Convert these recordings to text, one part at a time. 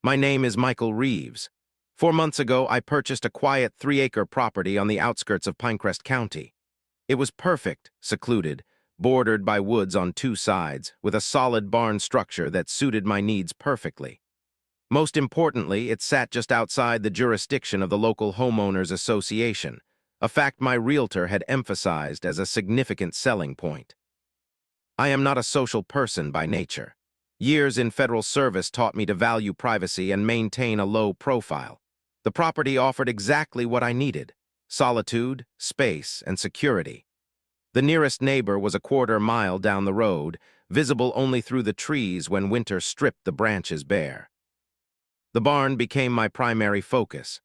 My name is Michael Reeves. 4 months ago, I purchased a quiet 3-acre property on the outskirts of Pinecrest County. It was perfect, secluded, bordered by woods on 2 sides, with a solid barn structure that suited my needs perfectly. Most importantly, it sat just outside the jurisdiction of the local homeowners association, a fact my realtor had emphasized as a significant selling point. I am not a social person by nature. Years in federal service taught me to value privacy and maintain a low profile. The property offered exactly what I needed: solitude, space, and security. The nearest neighbor was a quarter-mile down the road, visible only through the trees when winter stripped the branches bare. The barn became my primary focus.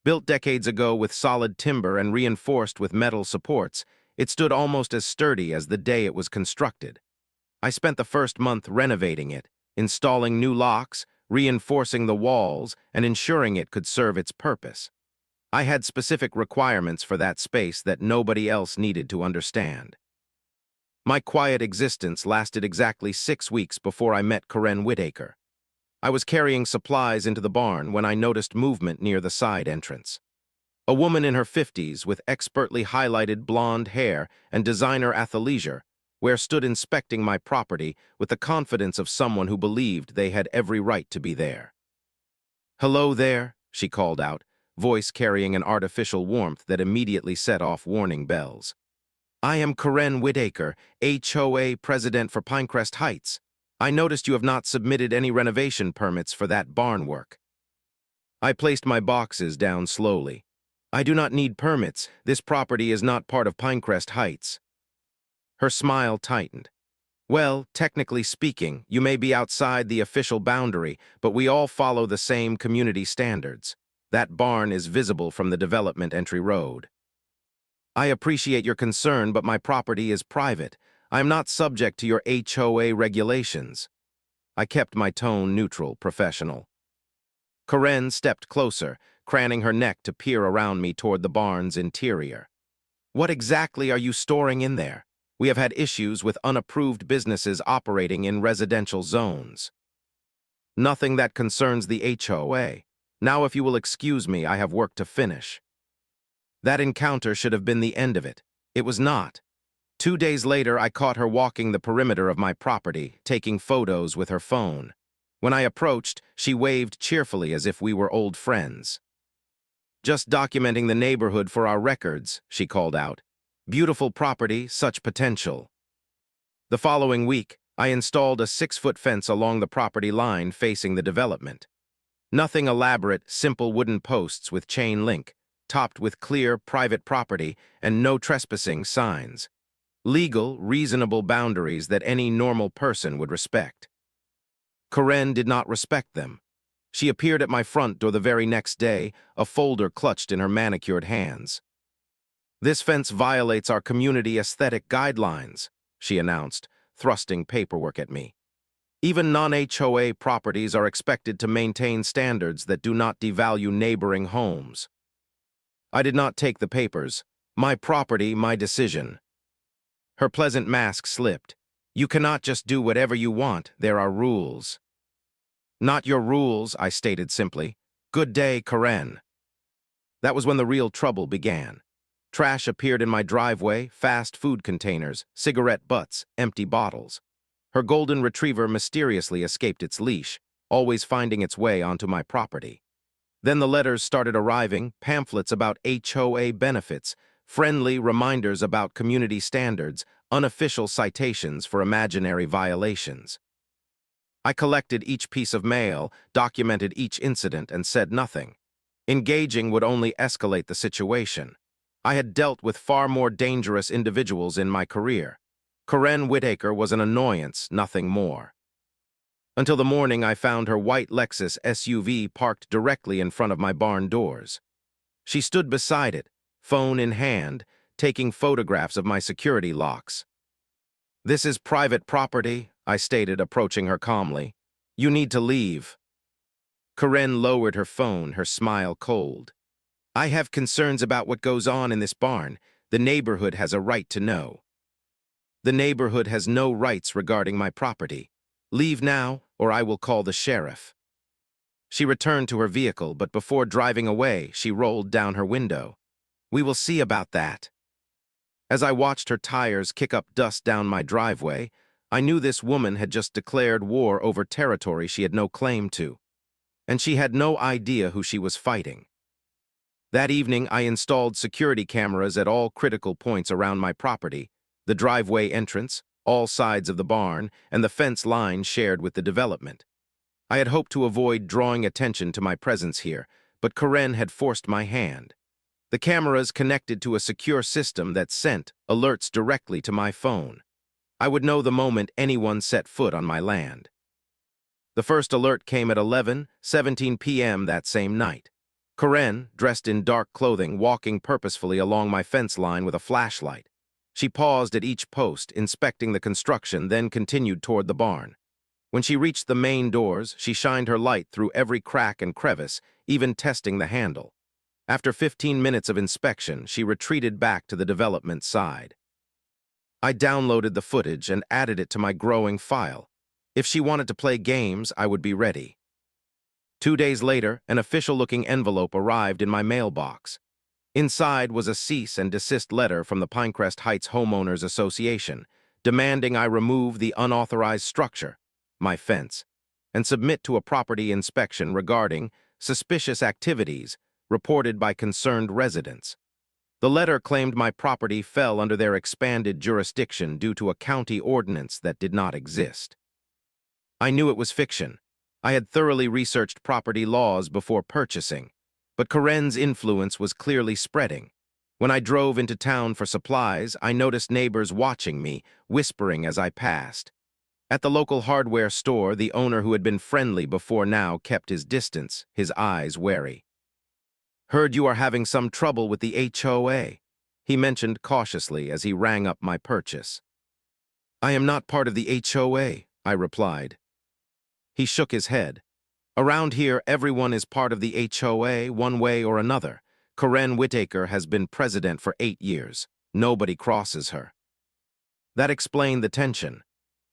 Built decades ago with solid timber and reinforced with metal supports, it stood almost as sturdy as the day it was constructed. I spent the first month renovating it, installing new locks, reinforcing the walls, and ensuring it could serve its purpose. I had specific requirements for that space that nobody else needed to understand. My quiet existence lasted exactly 6 weeks before I met Karen Whitaker. I was carrying supplies into the barn when I noticed movement near the side entrance. A woman in her 50s with expertly highlighted blonde hair and designer athleisure stood inspecting my property with the confidence of someone who believed they had every right to be there. "Hello there," she called out, voice carrying an artificial warmth that immediately set off warning bells. "I am Karen Whitaker, HOA President for Pinecrest Heights. I noticed you have not submitted any renovation permits for that barn work." I placed my boxes down slowly. "I do not need permits. This property is not part of Pinecrest Heights." Her smile tightened. "Well, technically speaking, you may be outside the official boundary, but we all follow the same community standards. That barn is visible from the development entry road." "I appreciate your concern, but my property is private. I am not subject to your HOA regulations." I kept my tone neutral, professional. Karen stepped closer, craning her neck to peer around me toward the barn's interior. "What exactly are you storing in there? We have had issues with unapproved businesses operating in residential zones." "Nothing that concerns the HOA. Now, if you will excuse me, I have work to finish." That encounter should have been the end of it. It was not. 2 days later, I caught her walking the perimeter of my property, taking photos with her phone. When I approached, she waved cheerfully as if we were old friends. "Just documenting the neighborhood for our records," she called out. "Beautiful property, such potential." The following week, I installed a 6-foot fence along the property line facing the development. Nothing elaborate, simple wooden posts with chain link, topped with clear, private property and no trespassing signs. Legal, reasonable boundaries that any normal person would respect. Karen did not respect them. She appeared at my front door the very next day, a folder clutched in her manicured hands. "This fence violates our community aesthetic guidelines," she announced, thrusting paperwork at me. "Even non-HOA properties are expected to maintain standards that do not devalue neighboring homes." I did not take the papers. My property, my decision. Her pleasant mask slipped. "You cannot just do whatever you want. There are rules." "Not your rules," I stated simply. "Good day, Karen." That was when the real trouble began. Trash appeared in my driveway, fast food containers, cigarette butts, empty bottles. Her golden retriever mysteriously escaped its leash, always finding its way onto my property. Then the letters started arriving, pamphlets about HOA benefits, friendly reminders about community standards, unofficial citations for imaginary violations. I collected each piece of mail, documented each incident, and said nothing. Engaging would only escalate the situation. I had dealt with far more dangerous individuals in my career. Karen Whitaker was an annoyance, nothing more. Until the morning I found her white Lexus SUV parked directly in front of my barn doors. She stood beside it, phone in hand, taking photographs of my security locks. "This is private property," I stated, approaching her calmly. "You need to leave." Karen lowered her phone, her smile cold. "I have concerns about what goes on in this barn. The neighborhood has a right to know." "The neighborhood has no rights regarding my property. Leave now, or I will call the sheriff." She returned to her vehicle, but before driving away, she rolled down her window. "We will see about that." As I watched her tires kick up dust down my driveway, I knew this woman had just declared war over territory she had no claim to, and she had no idea who she was fighting. That evening, I installed security cameras at all critical points around my property: the driveway entrance, all sides of the barn, and the fence line shared with the development. I had hoped to avoid drawing attention to my presence here, but Karen had forced my hand. The cameras connected to a secure system that sent alerts directly to my phone. I would know the moment anyone set foot on my land. The first alert came at 11:17 p.m. that same night. Karen, dressed in dark clothing, walking purposefully along my fence line with a flashlight. She paused at each post, inspecting the construction, then continued toward the barn. When she reached the main doors, she shined her light through every crack and crevice, even testing the handle. After 15 minutes of inspection, she retreated back to the development side. I downloaded the footage and added it to my growing file. If she wanted to play games, I would be ready. 2 days later, an official-looking envelope arrived in my mailbox. Inside was a cease and desist letter from the Pinecrest Heights Homeowners Association, demanding I remove the unauthorized structure, my fence, and submit to a property inspection regarding suspicious activities reported by concerned residents. The letter claimed my property fell under their expanded jurisdiction due to a county ordinance that did not exist. I knew it was fiction. I had thoroughly researched property laws before purchasing, but Karen's influence was clearly spreading. When I drove into town for supplies, I noticed neighbors watching me, whispering as I passed. At the local hardware store, the owner, who had been friendly before now, kept his distance, his eyes wary. "Heard you are having some trouble with the HOA," he mentioned cautiously as he rang up my purchase. "I am not part of the HOA," I replied. He shook his head. "Around here, everyone is part of the HOA one way or another. Karen Whitaker has been president for 8 years. Nobody crosses her." That explained the tension.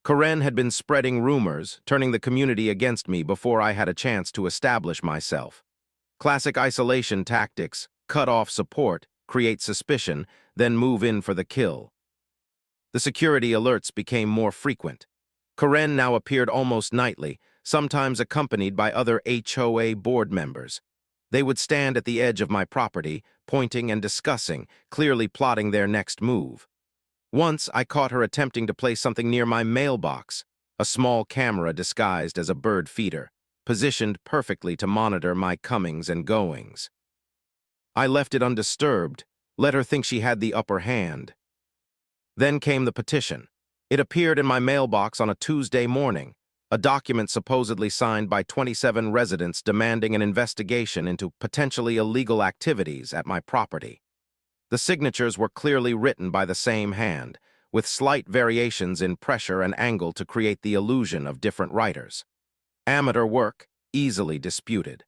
Karen had been spreading rumors, turning the community against me before I had a chance to establish myself. Classic isolation tactics: cut off support, create suspicion, then move in for the kill. The security alerts became more frequent. Karen now appeared almost nightly, sometimes accompanied by other HOA board members. They would stand at the edge of my property, pointing and discussing, clearly plotting their next move. Once, I caught her attempting to place something near my mailbox, a small camera disguised as a bird feeder, positioned perfectly to monitor my comings and goings. I left it undisturbed, let her think she had the upper hand. Then came the petition. It appeared in my mailbox on a Tuesday morning, a document supposedly signed by 27 residents demanding an investigation into potentially illegal activities at my property. The signatures were clearly written by the same hand, with slight variations in pressure and angle to create the illusion of different writers. Amateur work, easily disputed.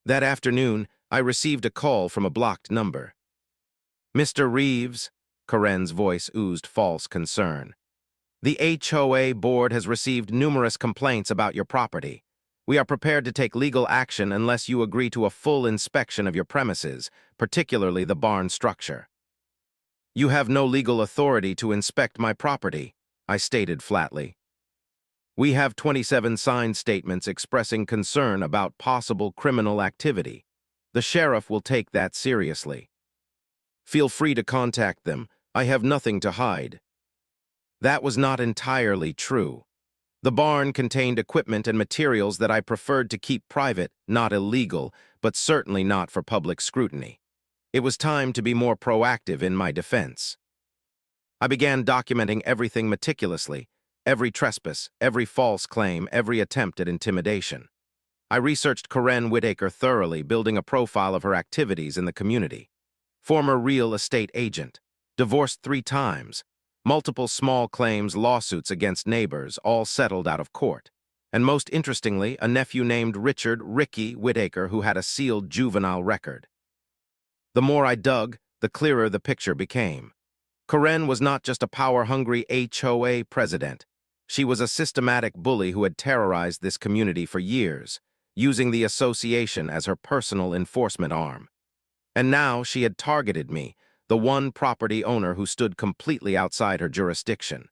That afternoon, I received a call from a blocked number. "Mr. Reeves," Karen's voice oozed false concern. "The HOA board has received numerous complaints about your property. We are prepared to take legal action unless you agree to a full inspection of your premises, particularly the barn structure." "You have no legal authority to inspect my property," I stated flatly. "We have 27 signed statements expressing concern about possible criminal activity. The sheriff will take that seriously. Feel free to contact them. I have nothing to hide." That was not entirely true. The barn contained equipment and materials that I preferred to keep private, not illegal, but certainly not for public scrutiny. It was time to be more proactive in my defense. I began documenting everything meticulously: every trespass, every false claim, every attempt at intimidation. I researched Karen Whitaker thoroughly, building a profile of her activities in the community. Former real estate agent, divorced 3 times, multiple small claims lawsuits against neighbors, all settled out of court. And most interestingly, a nephew named Richard "Ricky" Whitaker who had a sealed juvenile record. The more I dug, the clearer the picture became. Karen was not just a power-hungry HOA president. She was a systematic bully who had terrorized this community for years, using the association as her personal enforcement arm. And now she had targeted me, the one property owner who stood completely outside her jurisdiction.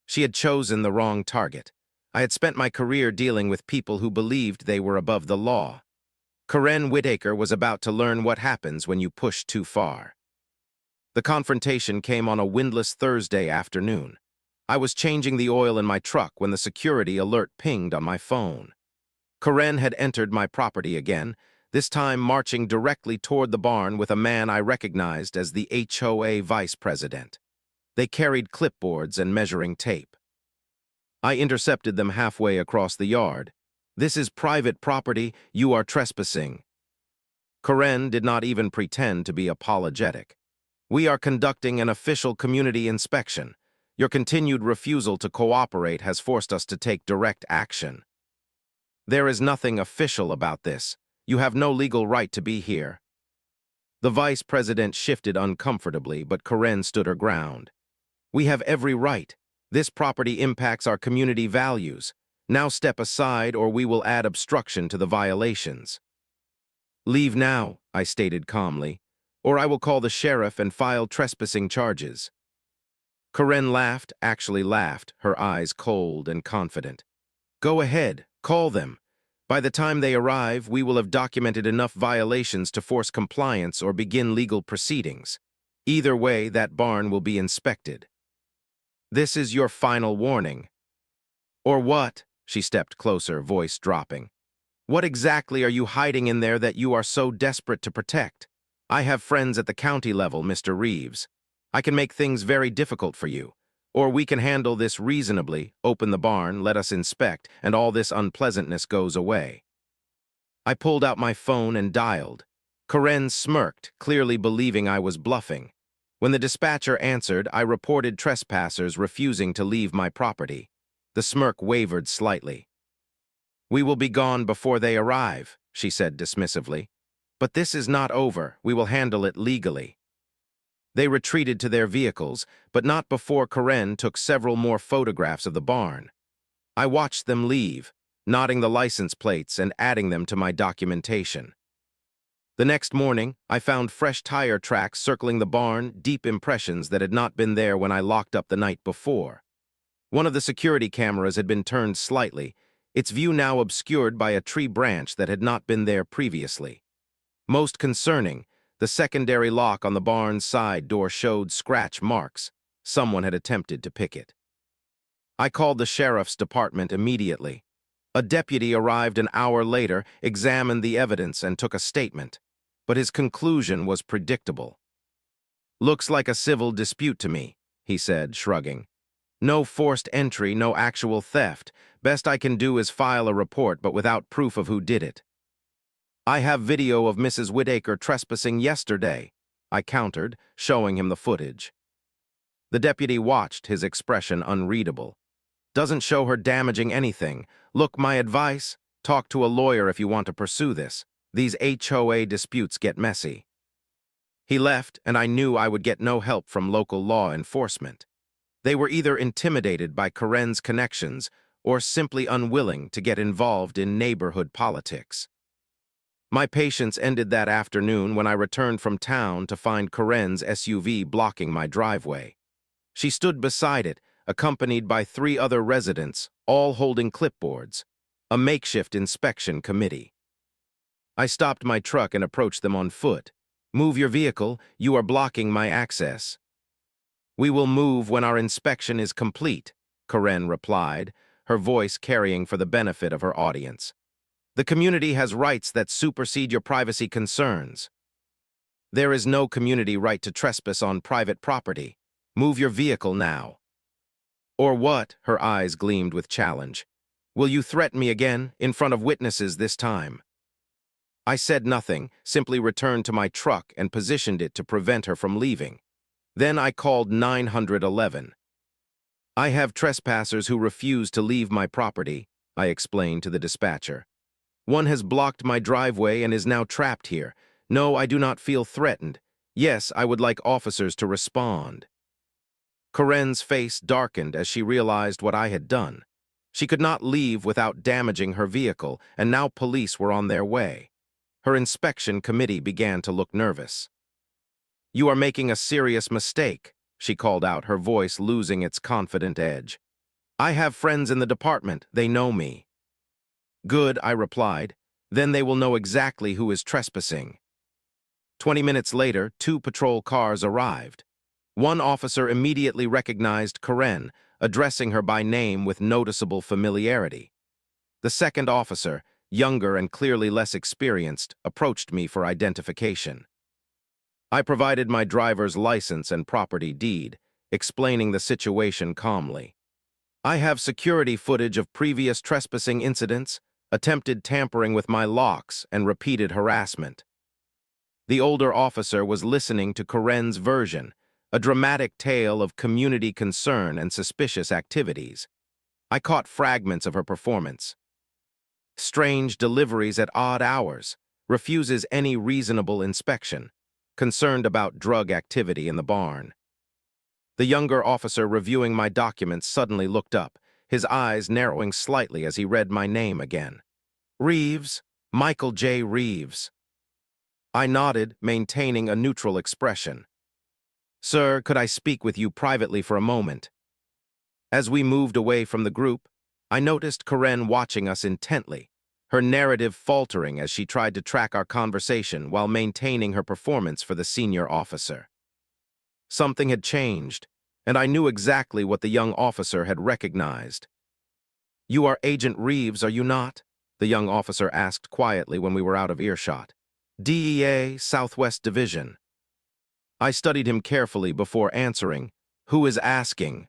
She had chosen the wrong target. I had spent my career dealing with people who believed they were above the law. Karen Whitaker was about to learn what happens when you push too far. The confrontation came on a windless Thursday afternoon. I was changing the oil in my truck when the security alert pinged on my phone. Karen had entered my property again, this time marching directly toward the barn with a man I recognized as the HOA vice president. They carried clipboards and measuring tape. I intercepted them halfway across the yard. "This is private property, you are trespassing." Karen did not even pretend to be apologetic. "We are conducting an official community inspection. Your continued refusal to cooperate has forced us to take direct action." "There is nothing official about this. You have no legal right to be here." The vice president shifted uncomfortably, but Karen stood her ground. "We have every right. This property impacts our community values. Now step aside or we will add obstruction to the violations." "Leave now," I stated calmly, "or I will call the sheriff and file trespassing charges." Karen laughed, actually laughed, her eyes cold and confident. "Go ahead, call them. By the time they arrive, we will have documented enough violations to force compliance or begin legal proceedings. Either way, that barn will be inspected. This is your final warning." "Or what?" She stepped closer, voice dropping. "What exactly are you hiding in there that you are so desperate to protect? I have friends at the county level, Mr. Reeves. I can make things very difficult for you. Or we can handle this reasonably, open the barn, let us inspect, and all this unpleasantness goes away." I pulled out my phone and dialed. Karen smirked, clearly believing I was bluffing. When the dispatcher answered, I reported trespassers refusing to leave my property. The smirk wavered slightly. "We will be gone before they arrive," she said dismissively. "But this is not over. We will handle it legally." They retreated to their vehicles, but not before Karen took several more photographs of the barn. I watched them leave, nodding the license plates and adding them to my documentation. The next morning, I found fresh tire tracks circling the barn, deep impressions that had not been there when I locked up the night before. One of the security cameras had been turned slightly, its view now obscured by a tree branch that had not been there previously. Most concerning, the secondary lock on the barn's side door showed scratch marks. Someone had attempted to pick it. I called the sheriff's department immediately. A deputy arrived an hour later, examined the evidence, and took a statement. But his conclusion was predictable. "Looks like a civil dispute to me," he said, shrugging. "No forced entry, no actual theft. Best I can do is file a report, but without proof of who did it." "I have video of Mrs. Whitaker trespassing yesterday," I countered, showing him the footage. The deputy watched, his expression unreadable. "Doesn't show her damaging anything. Look, my advice? Talk to a lawyer if you want to pursue this. These HOA disputes get messy." He left, and I knew I would get no help from local law enforcement. They were either intimidated by Karen's connections or simply unwilling to get involved in neighborhood politics. My patience ended that afternoon when I returned from town to find Karen's SUV blocking my driveway. She stood beside it, accompanied by 3 other residents, all holding clipboards, a makeshift inspection committee. I stopped my truck and approached them on foot. "Move your vehicle, you are blocking my access." "We will move when our inspection is complete," Karen replied, her voice carrying for the benefit of her audience. "The community has rights that supersede your privacy concerns." "There is no community right to trespass on private property. Move your vehicle now." "Or what?" Her eyes gleamed with challenge. "Will you threaten me again, in front of witnesses this time?" I said nothing, simply returned to my truck and positioned it to prevent her from leaving. Then I called 911. "I have trespassers who refuse to leave my property," I explained to the dispatcher. "One has blocked my driveway and is now trapped here. No, I do not feel threatened. Yes, I would like officers to respond." Karen's face darkened as she realized what I had done. She could not leave without damaging her vehicle, and now police were on their way. Her inspection committee began to look nervous. "You are making a serious mistake," she called out, her voice losing its confident edge. "I have friends in the department. They know me." "Good," I replied. "Then they will know exactly who is trespassing." 20 minutes later, 2 patrol cars arrived. One officer immediately recognized Karen, addressing her by name with noticeable familiarity. The second officer, younger and clearly less experienced, approached me for identification. I provided my driver's license and property deed, explaining the situation calmly. "I have security footage of previous trespassing incidents, attempted tampering with my locks, and repeated harassment." The older officer was listening to Karen's version, a dramatic tale of community concern and suspicious activities. I caught fragments of her performance. Strange deliveries at odd hours, refuses any reasonable inspection, concerned about drug activity in the barn. The younger officer reviewing my documents suddenly looked up, his eyes narrowing slightly as he read my name again. "Reeves, Michael J. Reeves." I nodded, maintaining a neutral expression. "Sir, could I speak with you privately for a moment?" As we moved away from the group, I noticed Karen watching us intently, her narrative faltering as she tried to track our conversation while maintaining her performance for the senior officer. Something had changed, and I knew exactly what the young officer had recognized. "You are Agent Reeves, are you not?" the young officer asked quietly when we were out of earshot. "DEA, Southwest Division." I studied him carefully before answering. "Who is asking?"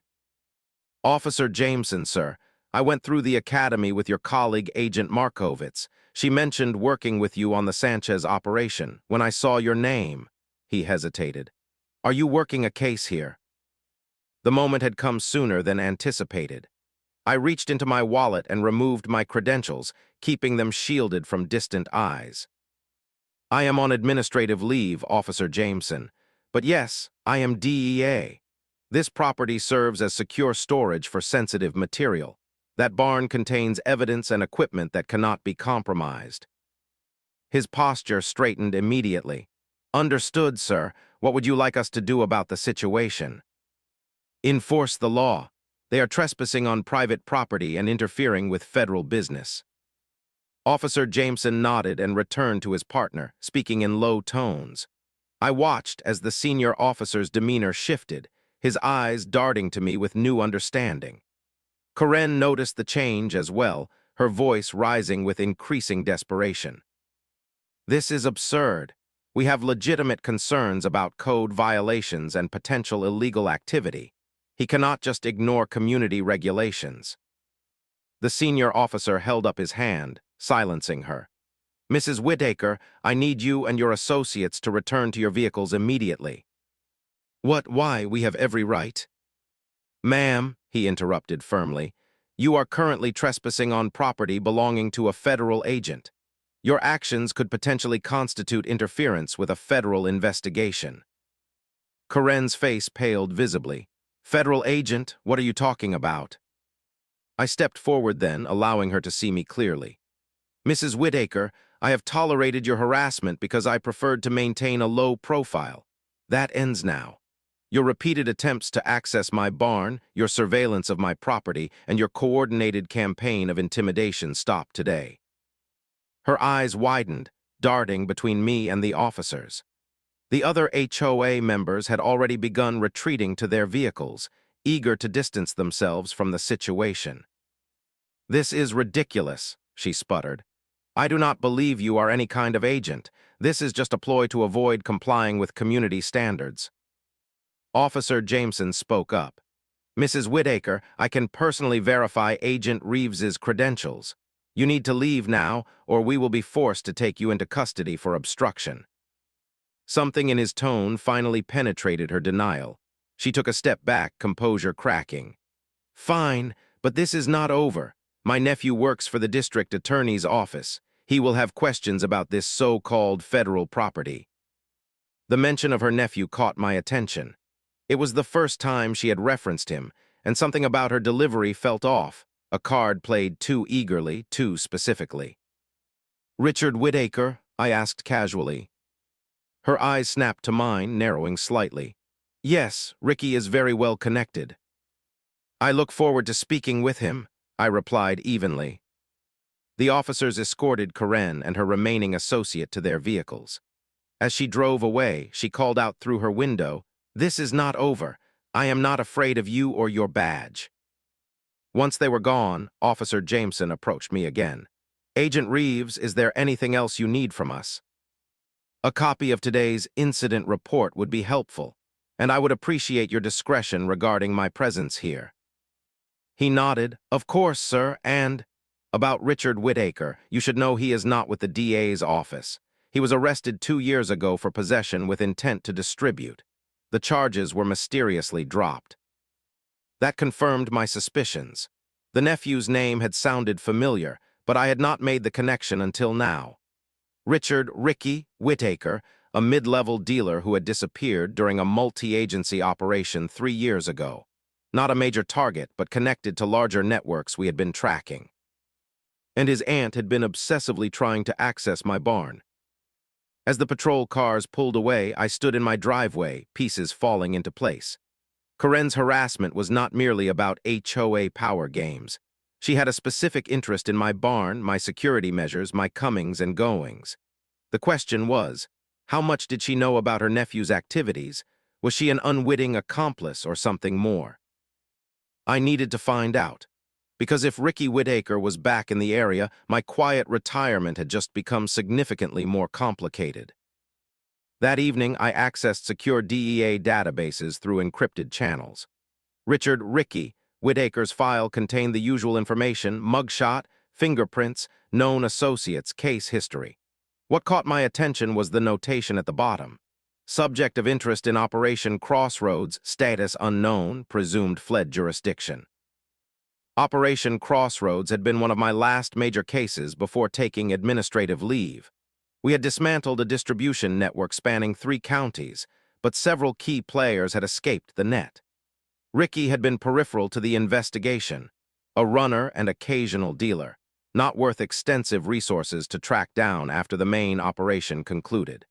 "Officer Jameson, sir. I went through the academy with your colleague, Agent Markovitz. She mentioned working with you on the Sanchez operation. When I saw your name," he hesitated. "Are you working a case here?" The moment had come sooner than anticipated. I reached into my wallet and removed my credentials, keeping them shielded from distant eyes. "I am on administrative leave, Officer Jameson. But yes, I am DEA. This property serves as secure storage for sensitive material. That barn contains evidence and equipment that cannot be compromised." His posture straightened immediately. "Understood, sir. What would you like us to do about the situation?" "Enforce the law. They are trespassing on private property and interfering with federal business." Officer Jameson nodded and returned to his partner, speaking in low tones. I watched as the senior officer's demeanor shifted, his eyes darting to me with new understanding. Karen noticed the change as well, her voice rising with increasing desperation. "This is absurd. We have legitimate concerns about code violations and potential illegal activity. He cannot just ignore community regulations." The senior officer held up his hand, silencing her. "Mrs. Whitaker, I need you and your associates to return to your vehicles immediately." Why, we have every right." "Ma'am," he interrupted firmly, "you are currently trespassing on property belonging to a federal agent. Your actions could potentially constitute interference with a federal investigation." Karen's face paled visibly. "Federal agent? What are you talking about?" I stepped forward then, allowing her to see me clearly. "Mrs. Whitaker, I have tolerated your harassment because I preferred to maintain a low profile. That ends now. Your repeated attempts to access my barn, your surveillance of my property, and your coordinated campaign of intimidation stop today." Her eyes widened, darting between me and the officers. The other HOA members had already begun retreating to their vehicles, eager to distance themselves from the situation. "This is ridiculous," she sputtered. "I do not believe you are any kind of agent. This is just a ploy to avoid complying with community standards." Officer Jameson spoke up. "Mrs. Whitaker, I can personally verify Agent Reeves's credentials. You need to leave now, or we will be forced to take you into custody for obstruction." Something in his tone finally penetrated her denial. She took a step back, composure cracking. "Fine, but this is not over. My nephew works for the district attorney's office. He will have questions about this so-called federal property." The mention of her nephew caught my attention. It was the first time she had referenced him, and something about her delivery felt off, a card played too eagerly, too specifically. "Richard Whittaker?" I asked casually. Her eyes snapped to mine, narrowing slightly. "Yes, Ricky is very well connected." "I look forward to speaking with him," I replied evenly. The officers escorted Karen and her remaining associate to their vehicles. As she drove away, she called out through her window, "This is not over. I am not afraid of you or your badge." Once they were gone, Officer Jameson approached me again. "Agent Reeves, is there anything else you need from us?" "A copy of today's incident report would be helpful, and I would appreciate your discretion regarding my presence here." He nodded. "Of course, sir, and about Richard Whittaker, you should know he is not with the DA's office. He was arrested 2 years ago for possession with intent to distribute. The charges were mysteriously dropped." That confirmed my suspicions. The nephew's name had sounded familiar, but I had not made the connection until now. Richard "Ricky" Whittaker, a mid-level dealer who had disappeared during a multi-agency operation 3 years ago. Not a major target, but connected to larger networks we had been tracking. And his aunt had been obsessively trying to access my barn. As the patrol cars pulled away, I stood in my driveway, pieces falling into place. Karen's harassment was not merely about HOA power games. She had a specific interest in my barn, my security measures, my comings and goings. The question was, how much did she know about her nephew's activities? Was she an unwitting accomplice or something more? I needed to find out, because if Ricky Whittaker was back in the area, my quiet retirement had just become significantly more complicated. That evening, I accessed secure DEA databases through encrypted channels. Richard "Ricky" Whittaker's file contained the usual information: mugshot, fingerprints, known associates, case history. What caught my attention was the notation at the bottom. Subject of interest in Operation Crossroads, status unknown, presumed fled jurisdiction. Operation Crossroads had been one of my last major cases before taking administrative leave. We had dismantled a distribution network spanning 3 counties, but several key players had escaped the net. Ricky had been peripheral to the investigation, a runner and occasional dealer, not worth extensive resources to track down after the main operation concluded.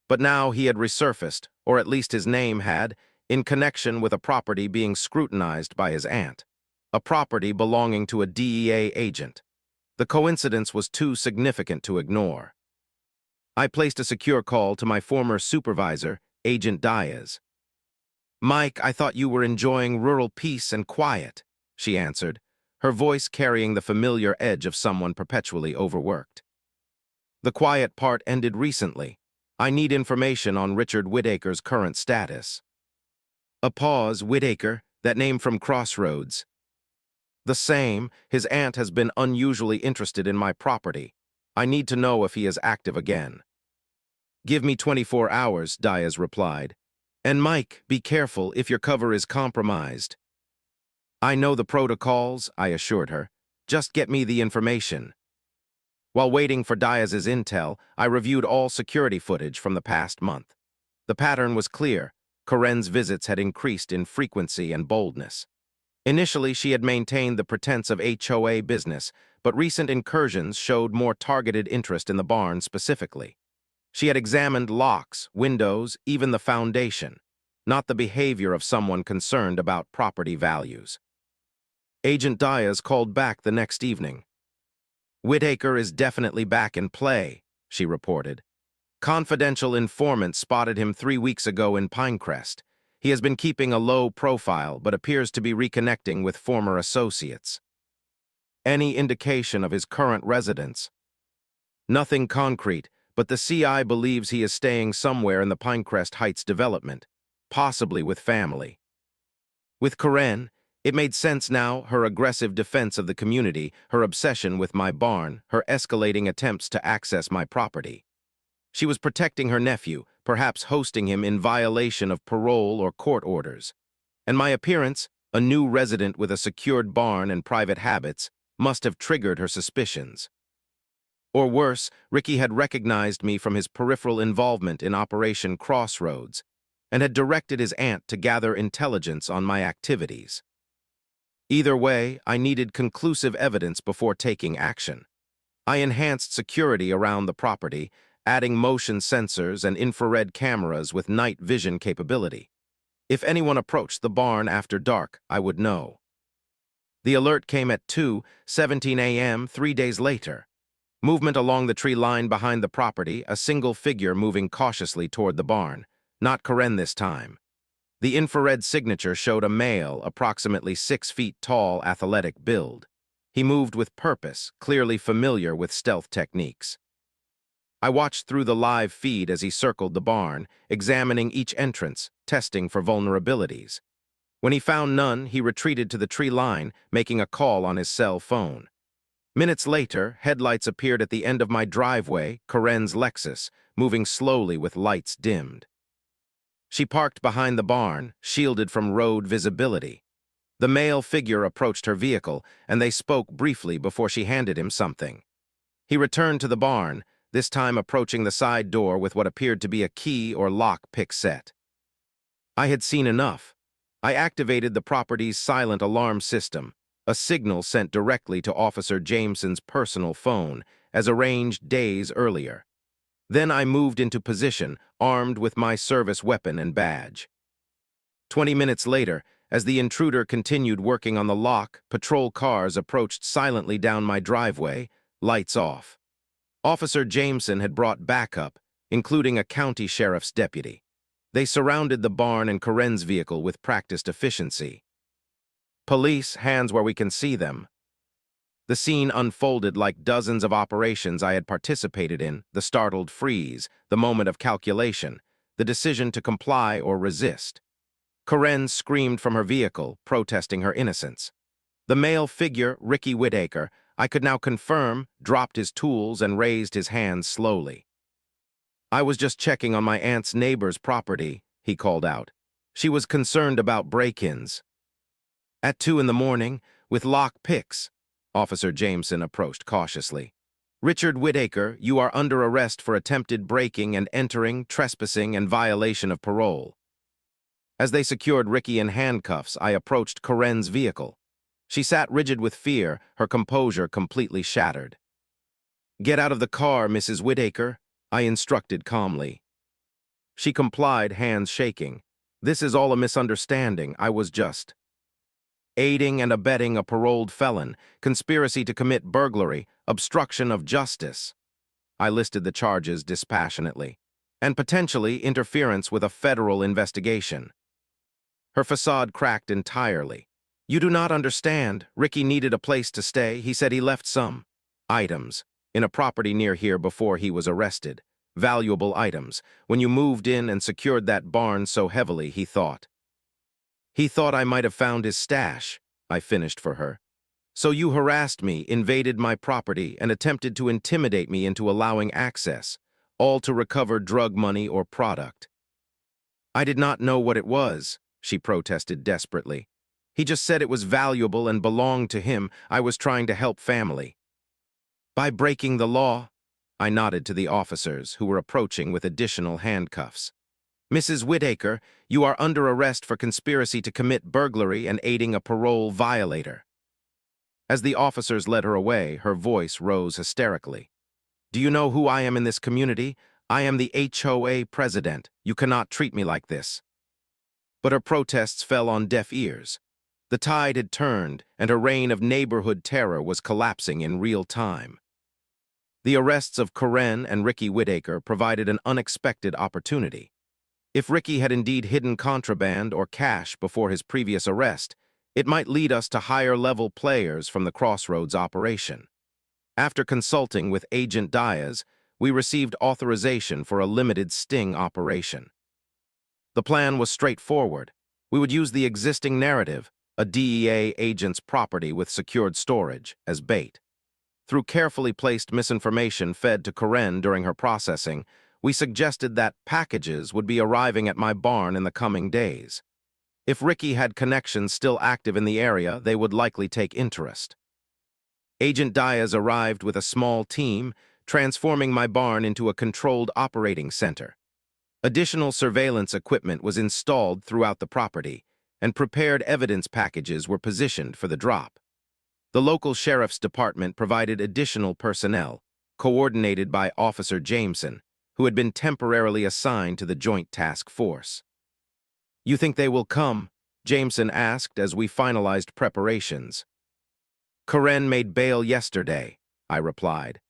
But now he had resurfaced, or at least his name had, in connection with a property being scrutinized by his aunt, a property belonging to a DEA agent. The coincidence was too significant to ignore. I placed a secure call to my former supervisor, Agent Diaz. "Mike, I thought you were enjoying rural peace and quiet," she answered, her voice carrying the familiar edge of someone perpetually overworked. "The quiet part ended recently. I need information on Richard Whittaker's current status." A pause. "Whittaker, that name from Crossroads?" "The same. His aunt has been unusually interested in my property. I need to know if he is active again." "Give me 24 hours, Diaz replied. "And Mike, be careful if your cover is compromised." "I know the protocols," I assured her. "Just get me the information." While waiting for Diaz's intel, I reviewed all security footage from the past month. The pattern was clear. Karen's visits had increased in frequency and boldness. Initially, she had maintained the pretense of HOA business, but recent incursions showed more targeted interest in the barn specifically. She had examined locks, windows, even the foundation, not the behavior of someone concerned about property values. Agent Diaz called back the next evening. "Whittaker is definitely back in play," she reported. "Confidential informants spotted him 3 weeks ago in Pinecrest. He has been keeping a low profile, but appears to be reconnecting with former associates." "Any indication of his current residence?" "Nothing concrete, but the CI believes he is staying somewhere in the Pinecrest Heights development, possibly with family." With Karen, it made sense now: her aggressive defense of the community, her obsession with my barn, her escalating attempts to access my property. She was protecting her nephew, perhaps hosting him in violation of parole or court orders. And my appearance, a new resident with a secured barn and private habits, must have triggered her suspicions. Or worse, Ricky had recognized me from his peripheral involvement in Operation Crossroads and had directed his aunt to gather intelligence on my activities. Either way, I needed conclusive evidence before taking action. I enhanced security around the property, adding motion sensors and infrared cameras with night vision capability. If anyone approached the barn after dark, I would know. The alert came at 2:17 a.m. 3 days later. Movement along the tree line behind the property, a single figure moving cautiously toward the barn. Not Karen this time. The infrared signature showed a male, approximately 6 feet tall, athletic build. He moved with purpose, clearly familiar with stealth techniques. I watched through the live feed as he circled the barn, examining each entrance, testing for vulnerabilities. When he found none, he retreated to the tree line, making a call on his cell phone. Minutes later, headlights appeared at the end of my driveway, Karen's Lexus, moving slowly with lights dimmed. She parked behind the barn, shielded from road visibility. The male figure approached her vehicle, and they spoke briefly before she handed him something. He returned to the barn, this time approaching the side door with what appeared to be a key or lock pick set. I had seen enough. I activated the property's silent alarm system, a signal sent directly to Officer Jameson's personal phone, as arranged days earlier. Then I moved into position, armed with my service weapon and badge. 20 minutes later, as the intruder continued working on the lock, patrol cars approached silently down my driveway, lights off. Officer Jameson had brought backup, including a county sheriff's deputy. They surrounded the barn and Karen's vehicle with practiced efficiency. Police, hands where we can see them. The scene unfolded like dozens of operations I had participated in, the startled freeze, the moment of calculation, the decision to comply or resist. Karen screamed from her vehicle, protesting her innocence. The male figure, Ricky Whittaker, I could now confirm, dropped his tools and raised his hands slowly. "I was just checking on my aunt's neighbor's property," he called out. "She was concerned about break-ins." At 2 in the morning, with lock picks, Officer Jameson approached cautiously. "Richard Whittaker, you are under arrest for attempted breaking and entering, trespassing, and violation of parole." As they secured Ricky in handcuffs, I approached Karen's vehicle. She sat rigid with fear, her composure completely shattered. "Get out of the car, Mrs. Whittaker," I instructed calmly. She complied, hands shaking. "This is all a misunderstanding. I was just aiding and abetting a paroled felon, conspiracy to commit burglary, obstruction of justice." I listed the charges dispassionately. "And potentially interference with a federal investigation." Her facade cracked entirely. "You do not understand. Ricky needed a place to stay. He said he left some items in a property near here before he was arrested. Valuable items. When you moved in and secured that barn so heavily, he thought I might have found his stash," I finished for her. "So you harassed me, invaded my property, and attempted to intimidate me into allowing access, all to recover drug money or product." "I did not know what it was," she protested desperately. "He just said it was valuable and belonged to him. I was trying to help family." "By breaking the law?" I nodded to the officers, who were approaching with additional handcuffs. "Mrs. Whittaker, you are under arrest for conspiracy to commit burglary and aiding a parole violator." As the officers led her away, her voice rose hysterically. "Do you know who I am in this community? I am the HOA president. You cannot treat me like this." But her protests fell on deaf ears. The tide had turned, and her reign of neighborhood terror was collapsing in real time. The arrests of Karen and Ricky Whittaker provided an unexpected opportunity. If Ricky had indeed hidden contraband or cash before his previous arrest, it might lead us to higher-level players from the Crossroads operation. After consulting with Agent Diaz, we received authorization for a limited sting operation. The plan was straightforward. We would use the existing narrative, a DEA agent's property with secured storage, as bait. Through carefully placed misinformation fed to Karen during her processing, we suggested that packages would be arriving at my barn in the coming days. If Ricky had connections still active in the area, they would likely take interest. Agent Diaz arrived with a small team, transforming my barn into a controlled operating center. Additional surveillance equipment was installed throughout the property, and prepared evidence packages were positioned for the drop. The local sheriff's department provided additional personnel, coordinated by Officer Jameson, who had been temporarily assigned to the Joint Task Force. "You think they will come?" Jameson asked as we finalized preparations. "Karen made bail yesterday," I replied.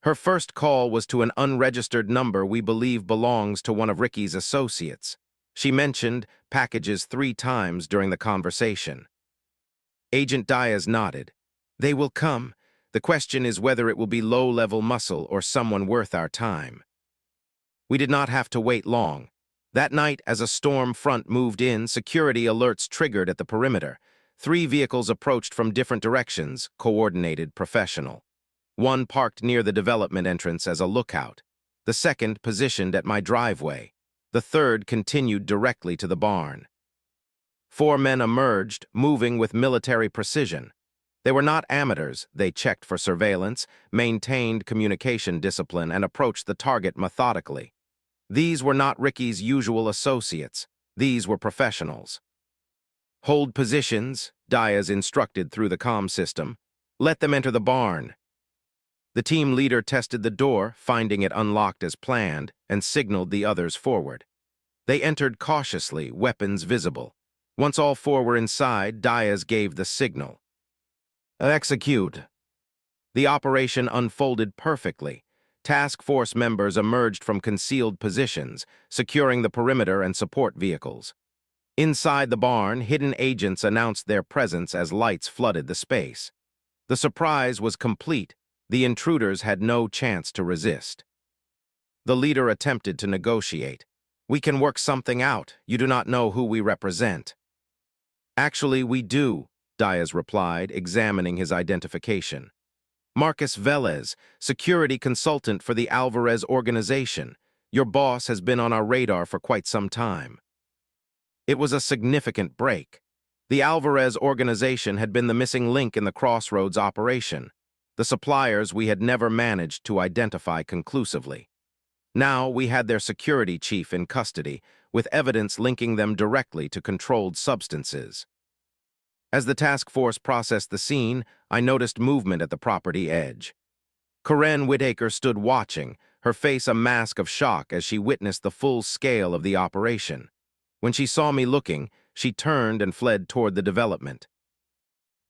"Her first call was to an unregistered number we believe belongs to one of Ricky's associates. She mentioned packages 3 times during the conversation." Agent Diaz nodded. "They will come. The question is whether it will be low-level muscle or someone worth our time." We did not have to wait long. That night, as a storm front moved in, security alerts triggered at the perimeter. 3 vehicles approached from different directions, coordinated, professional. One parked near the development entrance as a lookout. The second positioned at my driveway. The third continued directly to the barn. 4 men emerged, moving with military precision. They were not amateurs. They checked for surveillance, maintained communication discipline, and approached the target methodically. These were not Ricky's usual associates. These were professionals. "Hold positions," Diaz instructed through the comm system. "Let them enter the barn." The team leader tested the door, finding it unlocked as planned, and signaled the others forward. They entered cautiously, weapons visible. Once all 4 were inside, Diaz gave the signal. "Execute." The operation unfolded perfectly. Task force members emerged from concealed positions, securing the perimeter and support vehicles. Inside the barn, hidden agents announced their presence as lights flooded the space. The surprise was complete. The intruders had no chance to resist. The leader attempted to negotiate. "We can work something out. You do not know who we represent." "Actually, we do," Diaz replied, examining his identification. "Marcus Velez, security consultant for the Alvarez organization. Your boss has been on our radar for quite some time." It was a significant break. The Alvarez organization had been the missing link in the Crossroads operation, the suppliers we had never managed to identify conclusively. Now we had their security chief in custody, with evidence linking them directly to controlled substances. As the task force processed the scene, I noticed movement at the property edge. Karen Whitaker stood watching, her face a mask of shock as she witnessed the full scale of the operation. When she saw me looking, she turned and fled toward the development.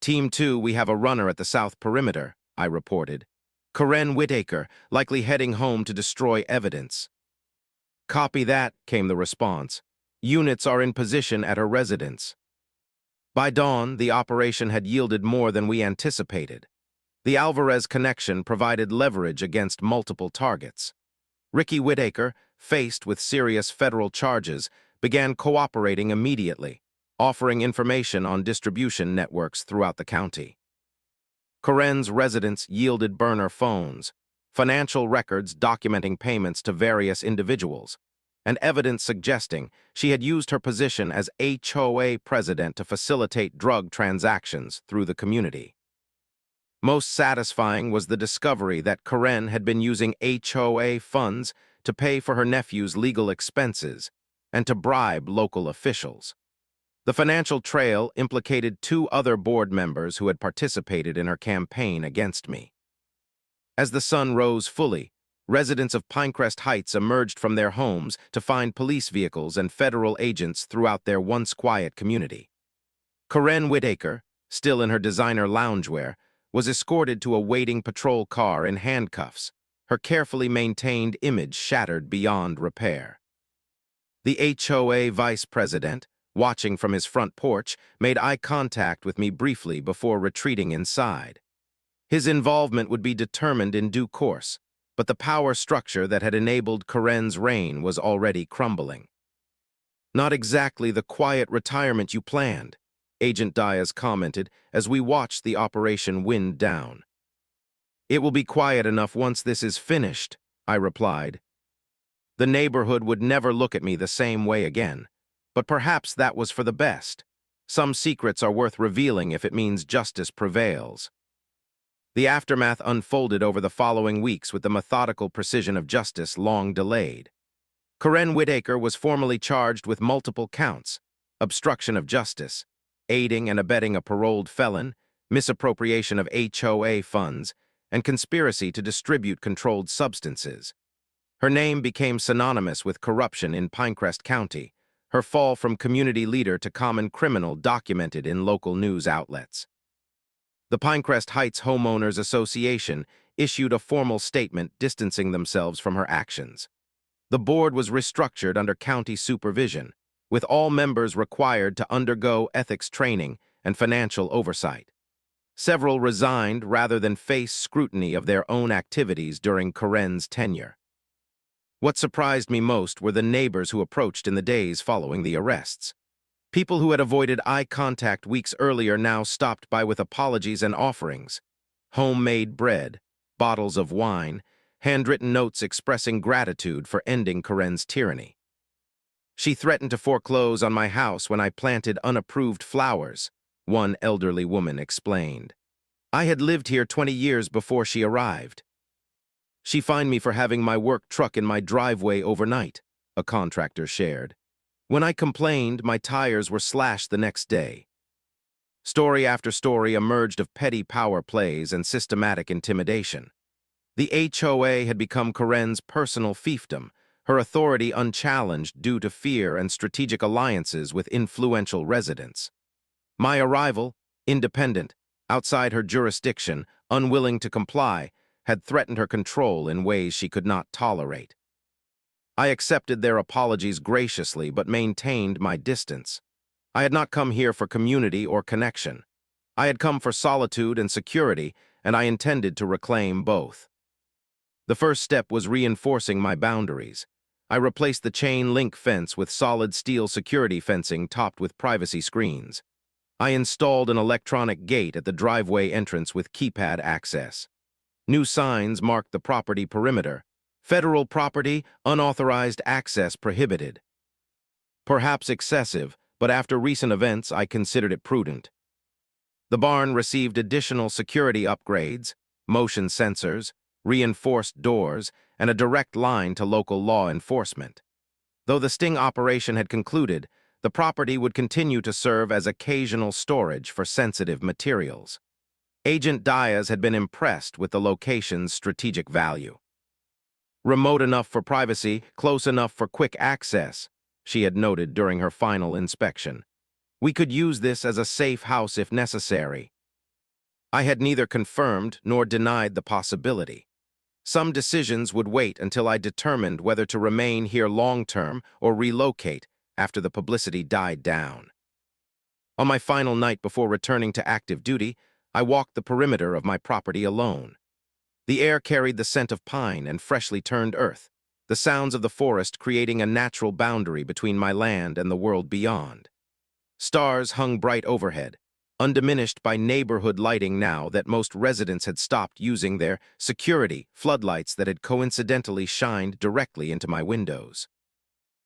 "Team 2, we have a runner at the south perimeter," I reported. "Karen Whitaker, likely heading home to destroy evidence." "Copy that," came the response. "Units are in position at her residence." By dawn, the operation had yielded more than we anticipated. The Alvarez connection provided leverage against multiple targets. Ricky Whitaker, faced with serious federal charges, began cooperating immediately, offering information on distribution networks throughout the county. Karen's residence yielded burner phones, financial records documenting payments to various individuals, and evidence suggesting she had used her position as HOA president to facilitate drug transactions through the community. Most satisfying was the discovery that Karen had been using HOA funds to pay for her nephew's legal expenses and to bribe local officials. The financial trail implicated 2 other board members who had participated in her campaign against me. As the sun rose fully, residents of Pinecrest Heights emerged from their homes to find police vehicles and federal agents throughout their once quiet community. Karen Whitaker, still in her designer loungewear, was escorted to a waiting patrol car in handcuffs, her carefully maintained image shattered beyond repair. The HOA vice president, watching from his front porch, made eye contact with me briefly before retreating inside. His involvement would be determined in due course, but the power structure that had enabled Karen's reign was already crumbling. "Not exactly the quiet retirement you planned," Agent Diaz commented as we watched the operation wind down. "It will be quiet enough once this is finished," I replied. The neighborhood would never look at me the same way again, but perhaps that was for the best. Some secrets are worth revealing if it means justice prevails. The aftermath unfolded over the following weeks with the methodical precision of justice long delayed. Karen Whitaker was formally charged with multiple counts: obstruction of justice, aiding and abetting a paroled felon, misappropriation of HOA funds, and conspiracy to distribute controlled substances. Her name became synonymous with corruption in Pinecrest County, her fall from community leader to common criminal documented in local news outlets. The Pinecrest Heights Homeowners Association issued a formal statement distancing themselves from her actions. The board was restructured under county supervision, with all members required to undergo ethics training and financial oversight. Several resigned rather than face scrutiny of their own activities during Karen's tenure. What surprised me most were the neighbors who approached in the days following the arrests. People who had avoided eye contact weeks earlier now stopped by with apologies and offerings. Homemade bread, bottles of wine, handwritten notes expressing gratitude for ending Karen's tyranny. She threatened to foreclose on my house when I planted unapproved flowers, one elderly woman explained. I had lived here 20 years before she arrived. She fined me for having my work truck in my driveway overnight, a contractor shared. When I complained, my tires were slashed the next day. Story after story emerged of petty power plays and systematic intimidation. The HOA had become Karen's personal fiefdom, her authority unchallenged due to fear and strategic alliances with influential residents. My arrival, independent, outside her jurisdiction, unwilling to comply, had threatened her control in ways she could not tolerate. I accepted their apologies graciously but maintained my distance. I had not come here for community or connection. I had come for solitude and security, and I intended to reclaim both. The first step was reinforcing my boundaries. I replaced the chain-link fence with solid steel security fencing topped with privacy screens. I installed an electronic gate at the driveway entrance with keypad access. New signs marked the property perimeter. Federal property, unauthorized access prohibited. Perhaps excessive, but after recent events, I considered it prudent. The barn received additional security upgrades, motion sensors, reinforced doors, and a direct line to local law enforcement. Though the sting operation had concluded, the property would continue to serve as occasional storage for sensitive materials. Agent Diaz had been impressed with the location's strategic value. Remote enough for privacy, close enough for quick access, she had noted during her final inspection. We could use this as a safe house if necessary. I had neither confirmed nor denied the possibility. Some decisions would wait until I determined whether to remain here long-term or relocate after the publicity died down. On my final night before returning to active duty, I walked the perimeter of my property alone. The air carried the scent of pine and freshly turned earth, the sounds of the forest creating a natural boundary between my land and the world beyond. Stars hung bright overhead, undiminished by neighborhood lighting now that most residents had stopped using their security floodlights that had coincidentally shined directly into my windows.